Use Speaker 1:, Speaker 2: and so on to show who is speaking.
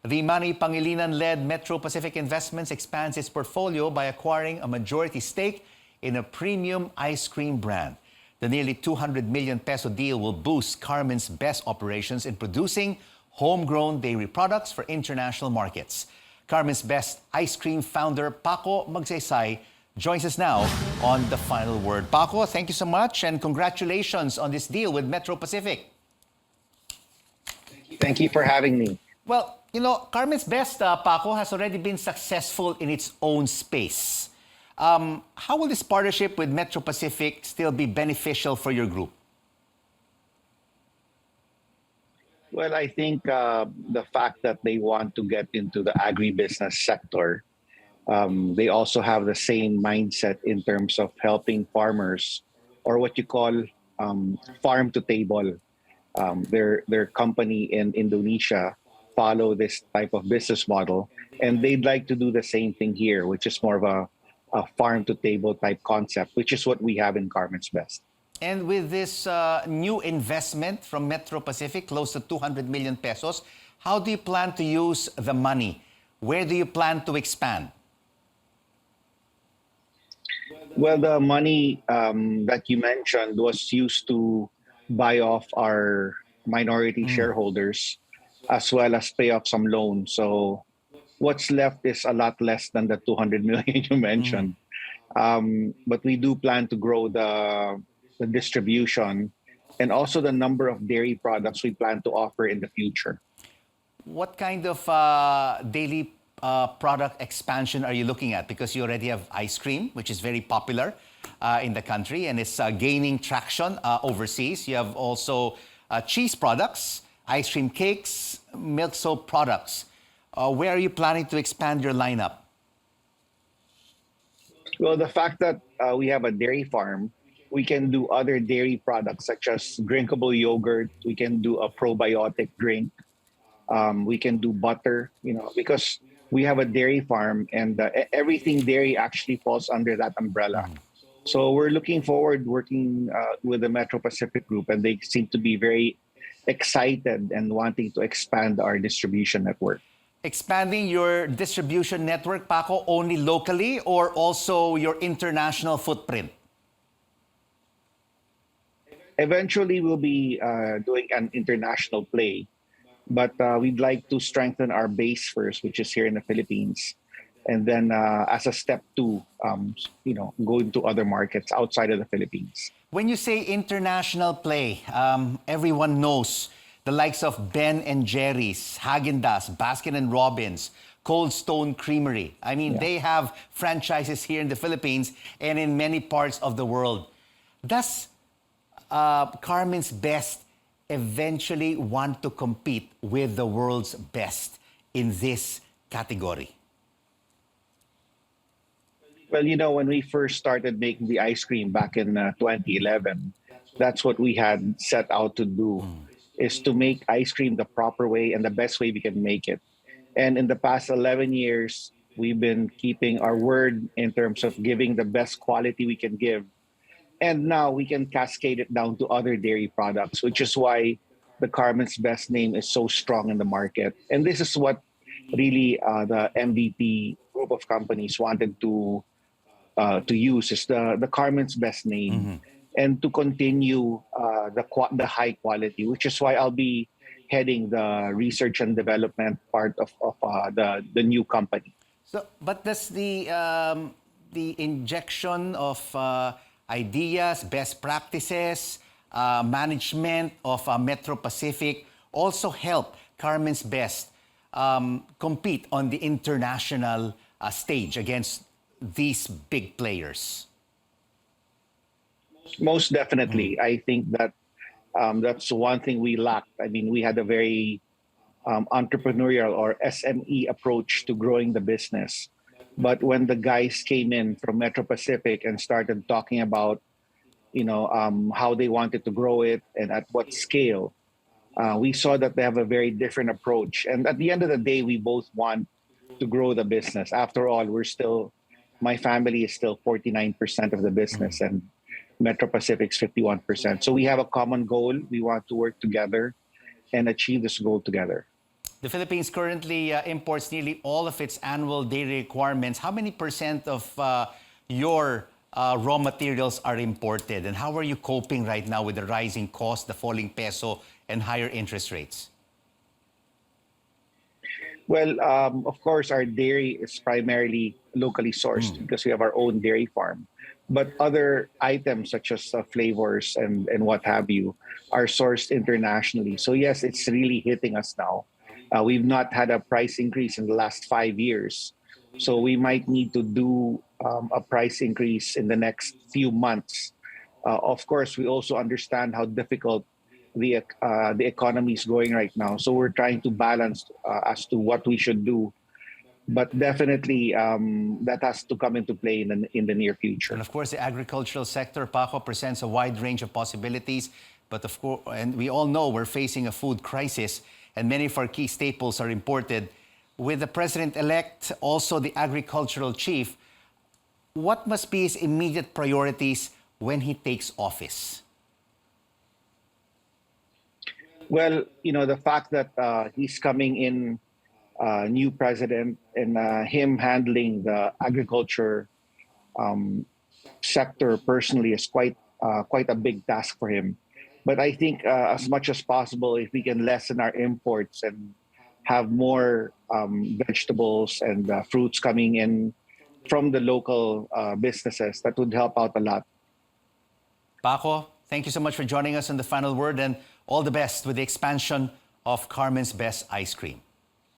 Speaker 1: The Manny Pangilinan-led Metro Pacific Investments expands its portfolio by acquiring a majority stake in a premium ice cream brand. The nearly 200 million peso deal will boost Carmen's Best operations in producing homegrown dairy products for international markets. Carmen's Best ice cream founder Paco Magsaysay joins us now on The Final Word. Paco, thank you so much and congratulations on this deal with Metro Pacific.
Speaker 2: Thank you for having me.
Speaker 1: Well, you know, Carmen's Best, Paco, has already been successful in its own space. How will this partnership with Metro Pacific still be beneficial for your group?
Speaker 2: Well, I think the fact that they want to get into the agribusiness sector, they also have the same mindset in terms of helping farmers, or what you call farm to table. Their company in Indonesia follow this type of business model, and they'd like to do the same thing here, which is more of a farm to table type concept, which is what we have in Carmen's Best.
Speaker 1: And with this new investment from Metro Pacific, close to 200 million pesos, how do you plan to use the money? Where do you plan to expand?
Speaker 2: Well, the money that you mentioned was used to buy off our minority shareholders, as well as pay off some loans. So what's left is a lot less than the 200 million you mentioned. But we do plan to grow the distribution and also the number of dairy products we plan to offer in the future.
Speaker 1: What kind of daily product expansion are you looking at? Because you already have ice cream, which is very popular in the country and it's gaining traction overseas. You have also cheese products, ice cream cakes, milk soap products. Where are you planning to expand your lineup?
Speaker 2: Well, the fact that we have a dairy farm, we can do other dairy products such as drinkable yogurt. We can do a probiotic drink. We can do butter, because we have a dairy farm and everything dairy actually falls under that umbrella. So we're looking forward working with the Metro Pacific Group, and they seem to be very excited and wanting to expand our distribution network.
Speaker 1: Expanding your distribution network, Paco, only locally or also your international footprint?
Speaker 2: Eventually, we'll be doing an international play, but we'd like to strengthen our base first, which is here in the Philippines. And then as a step two, go into other markets outside of the Philippines.
Speaker 1: When you say international play, everyone knows the likes of Ben and Jerry's, Häagen-Dazs, Baskin and Robbins, Cold Stone Creamery. I mean, they have franchises here in the Philippines and in many parts of the world. Does Carmen's Best eventually want to compete with the world's best in this category?
Speaker 2: Well, when we first started making the ice cream back in 2011, that's what we had set out to do, is to make ice cream the proper way and the best way we can make it. And in the past 11 years, we've been keeping our word in terms of giving the best quality we can give. And now we can cascade it down to other dairy products, which is why the Carmen's Best name is so strong in the market. And this is what really the MVP group of companies wanted to use, is the Carmen's Best name, and to continue the high quality, which is why I'll be heading the research and development part of the new company.
Speaker 1: So, but does the injection of ideas, best practices, management of Metro Pacific also help Carmen's Best compete on the international stage against these big players?
Speaker 2: Most definitely. I think that that's one thing we lacked. I mean, we had a very entrepreneurial or SME approach to growing the business. But when the guys came in from Metro Pacific and started talking about, how they wanted to grow it and at what scale, we saw that they have a very different approach. And at the end of the day, we both want to grow the business. After all, my family is still 49% of the business and Metro Pacific's 51%. So we have a common goal. We want to work together and achieve this goal together.
Speaker 1: The Philippines currently imports nearly all of its annual dairy requirements. How many percent of your raw materials are imported? And how are you coping right now with the rising cost, the falling peso, and higher interest rates?
Speaker 2: Well, of course, our dairy is primarily locally sourced because we have our own dairy farm. But other items such as flavors and what have you are sourced internationally. So yes, it's really hitting us now. We've not had a price increase in the last 5 years. So we might need to do a price increase in the next few months. Of course, we also understand how difficult the economy is going right now. So we're trying to balance as to what we should do. But definitely, that has to come into play in the near future.
Speaker 1: And of course, the agricultural sector, Paco, presents a wide range of possibilities. But of course, and we all know we're facing a food crisis, and many of our key staples are imported. With the president-elect, also the agricultural chief, what must be his immediate priorities when he takes office?
Speaker 2: Well, the fact that he's coming in new president and him handling the agriculture sector personally is quite a big task for him. But I think as much as possible, if we can lessen our imports and have more vegetables and fruits coming in from the local businesses, that would help out a lot.
Speaker 1: Paco, thank you so much for joining us on The Final Word, and all the best with the expansion of Carmen's Best Ice Cream.